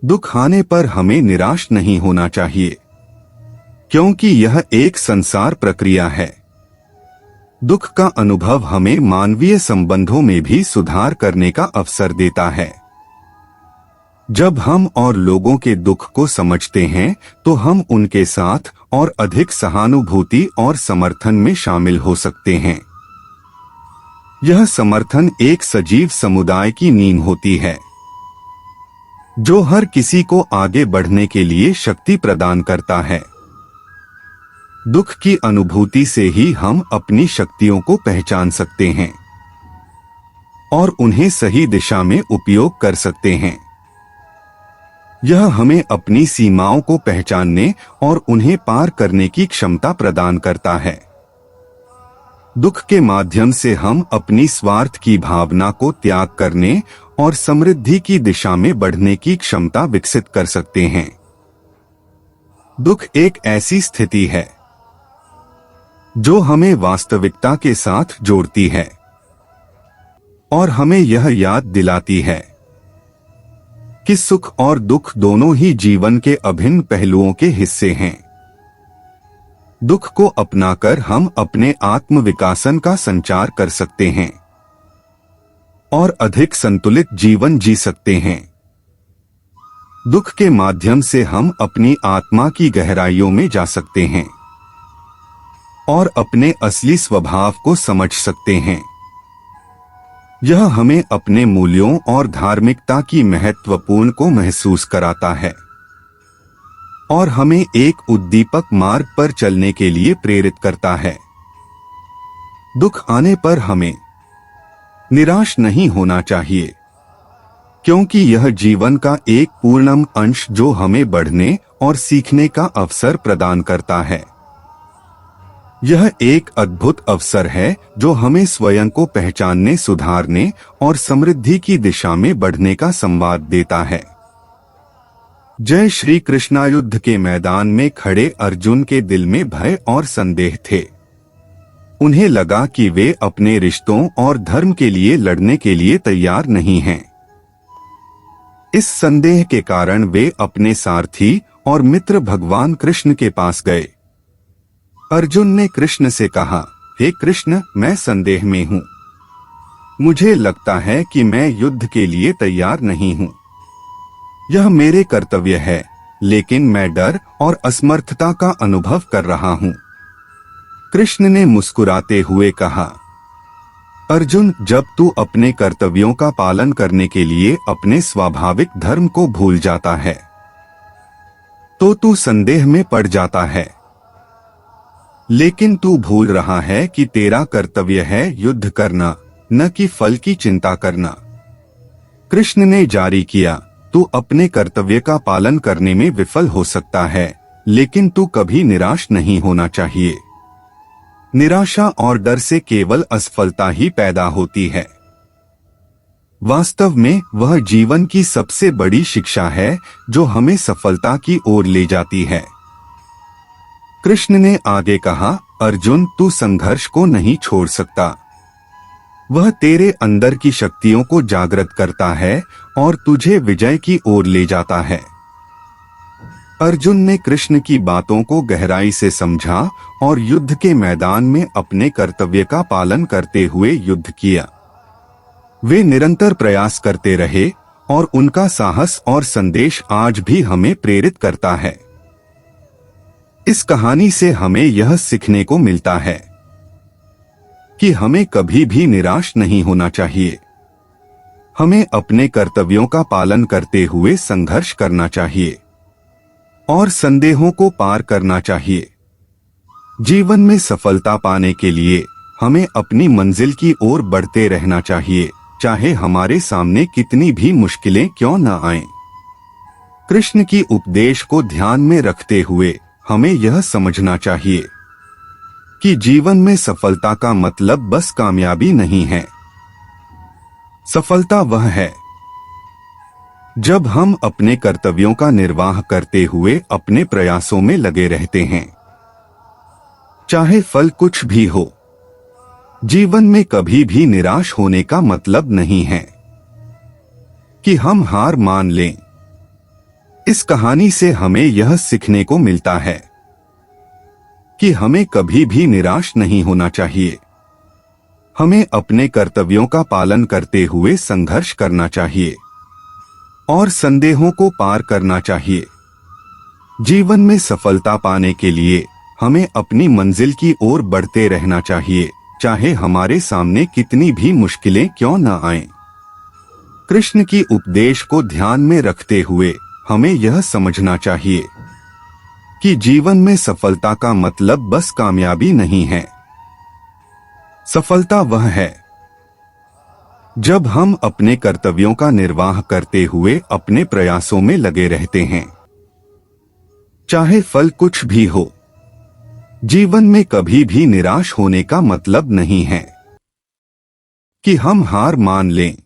दुख आने पर हमें निराश नहीं होना चाहिए, क्योंकि यह एक संसार प्रक्रिया है। दुख का अनुभव हमें मानवीय संबंधों में भी सुधार करने का अवसर देता है। जब हम और लोगों के दुख को समझते हैं तो हम उनके साथ और अधिक सहानुभूति और समर्थन में शामिल हो सकते हैं। यह समर्थन एक सजीव समुदाय की नींव होती है, जो हर किसी को आगे बढ़ने के लिए शक्ति प्रदान करता है। दुख की अनुभूति से ही हम अपनी शक्तियों को पहचान सकते हैं और उन्हें सही दिशा में उपयोग कर सकते हैं। यह हमें अपनी सीमाओं को पहचानने और उन्हें पार करने की क्षमता प्रदान करता है। दुख के माध्यम से हम अपनी स्वार्थ की भावना को त्याग करने और समृद्धि की दिशा में बढ़ने की क्षमता विकसित कर सकते हैं। दुख एक ऐसी स्थिति है जो हमें वास्तविकता के साथ जोड़ती है और हमें यह याद दिलाती है कि सुख और दुख दोनों ही जीवन के अभिन्न पहलुओं के हिस्से हैं। दुख को अपनाकर हम अपने आत्म विकासन का संचार कर सकते हैं और अधिक संतुलित जीवन जी सकते हैं। दुख के माध्यम से हम अपनी आत्मा की गहराइयों में जा सकते हैं और अपने असली स्वभाव को समझ सकते हैं। यह हमें अपने मूल्यों और धार्मिकता की महत्वपूर्ण को महसूस कराता है और हमें एक उद्दीपक मार्ग पर चलने के लिए प्रेरित करता है। दुख आने पर हमें निराश नहीं होना चाहिए, क्योंकि यह जीवन का एक पूर्णम अंश जो हमें बढ़ने और सीखने का अवसर प्रदान करता है। यह एक अद्भुत अवसर है जो हमें स्वयं को पहचानने, सुधारने और समृद्धि की दिशा में बढ़ने का संवाद देता है। जय श्री कृष्ण। युद्ध के मैदान में खड़े अर्जुन के दिल में भय और संदेह थे। उन्हें लगा कि वे अपने रिश्तों और धर्म के लिए लड़ने के लिए तैयार नहीं हैं। इस संदेह के कारण वे अपने सारथी और मित्र भगवान कृष्ण के पास गए। अर्जुन ने कृष्ण से कहा, हे कृष्ण, मैं संदेह में हूँ। मुझे लगता है कि मैं युद्ध के लिए तैयार नहीं हूँ। यह मेरे कर्तव्य है, लेकिन मैं डर और असमर्थता का अनुभव कर रहा हूँ। कृष्ण ने मुस्कुराते हुए कहा, अर्जुन, जब तू अपने कर्तव्यों का पालन करने के लिए अपने स्वाभाविक धर्म को भूल जाता है, तो तू संदेह में पड़ जाता है। लेकिन तू भूल रहा है कि तेरा कर्तव्य है युद्ध करना, न कि फल की चिंता करना। कृष्ण ने जारी किया, तू अपने कर्तव्य का पालन करने में विफल हो सकता है, लेकिन तू कभी निराश नहीं होना चाहिए। निराशा और डर से केवल असफलता ही पैदा होती है। वास्तव में वह जीवन की सबसे बड़ी शिक्षा है जो हमें सफलता की ओर ले जाती है। कृष्ण ने आगे कहा, अर्जुन, तू संघर्ष को नहीं छोड़ सकता। वह तेरे अंदर की शक्तियों को जागृत करता है और तुझे विजय की ओर ले जाता है। अर्जुन ने कृष्ण की बातों को गहराई से समझा और युद्ध के मैदान में अपने कर्तव्य का पालन करते हुए युद्ध किया। वे निरंतर प्रयास करते रहे और उनका साहस और संदेश आज भी हमें प्रेरित करता है। इस कहानी से हमें यह सीखने को मिलता है कि हमें कभी भी निराश नहीं होना चाहिए। हमें अपने कर्तव्यों का पालन करते हुए संघर्ष करना चाहिए और संदेहों को पार करना चाहिए। जीवन में सफलता पाने के लिए हमें अपनी मंजिल की ओर बढ़ते रहना चाहिए, चाहे हमारे सामने कितनी भी मुश्किलें क्यों न आएं। कृष्ण की उपदेश को ध्यान में रखते हुए हमें यह समझना चाहिए कि जीवन में सफलता का मतलब बस कामयाबी नहीं है। सफलता वह है जब हम अपने कर्तव्यों का निर्वाह करते हुए अपने प्रयासों में लगे रहते हैं, चाहे फल कुछ भी हो। जीवन में कभी भी निराश होने का मतलब नहीं है कि हम हार मान लें। इस कहानी से हमें यह सीखने को मिलता है कि हमें कभी भी निराश नहीं होना चाहिए। हमें अपने कर्तव्यों का पालन करते हुए संघर्ष करना चाहिए और संदेहों को पार करना चाहिए। जीवन में सफलता पाने के लिए हमें अपनी मंजिल की ओर बढ़ते रहना चाहिए, चाहे हमारे सामने कितनी भी मुश्किलें क्यों न आएं। कृष्ण की उपदेश को ध्यान में रखते हुए हमें यह समझना चाहिए कि जीवन में सफलता का मतलब बस कामयाबी नहीं है। सफलता वह है जब हम अपने कर्तव्यों का निर्वाह करते हुए अपने प्रयासों में लगे रहते हैं, चाहे फल कुछ भी हो। जीवन में कभी भी निराश होने का मतलब नहीं है कि हम हार मान लें।